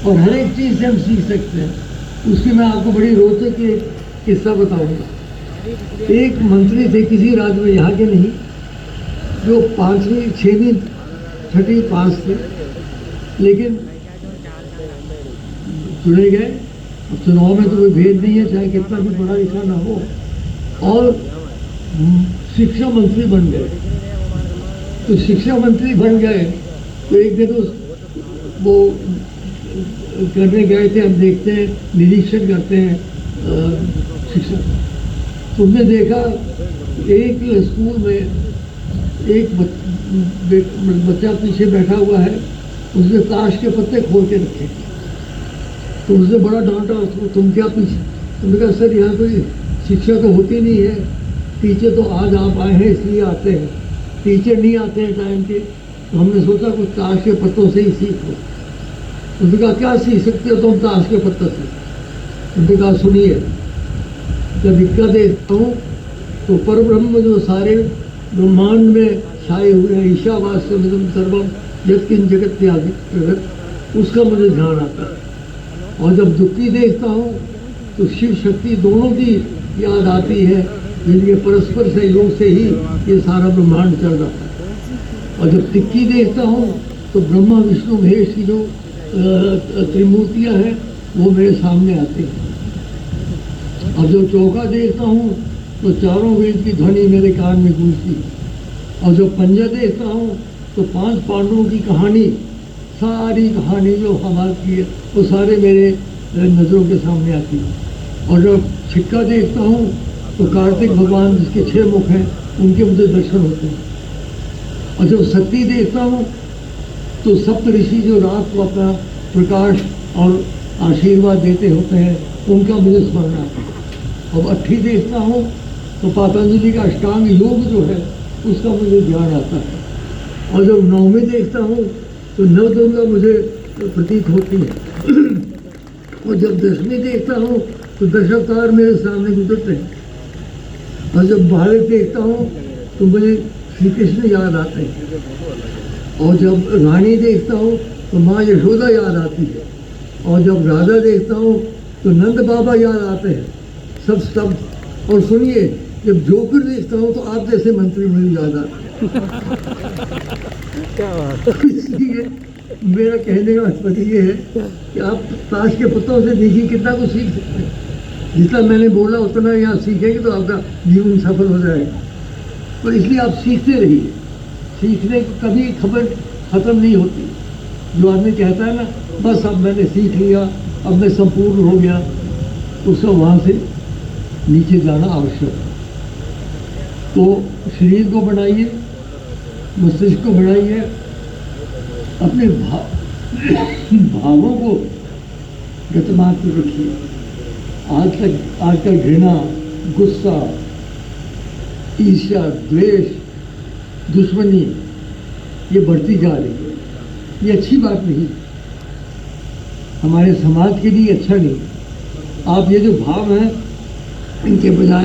और हर एक चीज़ से हम सीख सकते हैं। उसकी मैं आपको बड़ी रोचक किस्सा बताऊंगा। एक मंत्री थे किसी राज्य में, यहाँ के नहीं, जो 5वीं 6वीं 6वीं पास थे, लेकिन चुने गए। अब चुनाव में तो कोई भेद नहीं है, चाहे कितना भी पढ़ा लिखा ना हो, और शिक्षा मंत्री बन गए। तो शिक्षा मंत्री बन गए तो एक दिन वो करने गए थे, हम देखते हैं, निरीक्षण करते हैं शिक्षा। तुमने देखा एक स्कूल में एक बच्चा पीछे बैठा हुआ है, उसने ताश के पत्ते खोल के रखे। तो उसने बड़ा डांटा उसको, तुम क्या पीछे? तुमने कहा सर यहाँ तो शिक्षा तो होती नहीं है, टीचर तो आज आप आए हैं इसलिए आते हैं, टीचर नहीं आते हैं टाइम के, तो हमने सोचा कुछ ताश के पत्तों से ही सीखो। उन्होंने कहा क्या सीख सकते हो तुम ताश के पत्तों से? उन्होंने कहा सुनिए, जब इक्का देखता हूँ तो परब्रह्म जो सारे ब्रह्मांड में छाए हुए हैं, ईशावास्यमिदं सर्वम यत्किंच जगत्यादि प्रगत, उसका मुझे ध्यान आता है। और जब दुखी देखता हूँ तो शिव शक्ति दोनों की याद आती है, जिनके परस्पर सहयोग से ही ये सारा ब्रह्मांड चल रहा है। और जब तिक्की देखता हूँ तो ब्रह्मा विष्णु महेश की जो त्रिमूर्तियाँ हैं वो मेरे सामने आती हैं। और जब चौका देखता हूँ तो चारों वेद की ध्वनि मेरे कान में गूंजती है। और जब पंजा देखता हूँ तो 5 पांडवों की कहानी, सारी कहानी जो हमारे की है वो सारे मेरे नज़रों के सामने आती है। और जब छिक्का देखता हूँ तो कार्तिक भगवान जिसके 6 मुख हैं उनके मुझे दर्शन होते हैं। और जब शक्ति देखता हूँ तो सप्त ऋषि जो रात को अपना प्रकाश और आशीर्वाद देते होते हैं उनका मुझे स्मरण आता है। अब अट्ठी देखता हूँ तो पतंजलि का अष्टांग योग जो है उसका मुझे ध्यान आता है। और जब नवमी देखता हूँ तो नवदुर्गा मुझे प्रतीत होती है। और जब दशमी देखता हूँ तो 10 अवतार मेरे सामने गुजरते हैं। और जब भारत देखता हूँ तो मुझे श्री कृष्ण याद आते हैं। और जब रानी देखता हूँ तो माँ यशोदा याद आती है। और जब राधा देखता हूँ तो नंद बाबा याद आते हैं, सब। और सुनिए, जब जोकर देखता हूँ तो आप जैसे मंत्री मुझे याद आते हैं। इसलिए मेरा कहने का मतलब ये है कि आप ताश के पत्तों से देखिए कितना कुछ सीख सकते हैं। जितना मैंने बोला उतना यहाँ सीखेंगे तो आपका जीवन सफल हो जाएगा। तो इसलिए आप सीखते रहिए, सीखने की कभी खबर ख़त्म नहीं होती। जो आदमी कहता है ना बस अब मैंने सीख लिया, अब मैं संपूर्ण हो गया, उसका वहाँ से नीचे जाना आवश्यक है। तो शरीर को बनाइए, मस्तिष्क को बनाइए, अपने भावों को गतिमान पर रखिए। आजकल घृणा, गुस्सा, ईर्ष्या, द्वेष, दुश्मनी ये बढ़ती जा रही है। ये अच्छी बात नहीं, हमारे समाज के लिए अच्छा नहीं। आप ये जो भाव हैं इनके बजाय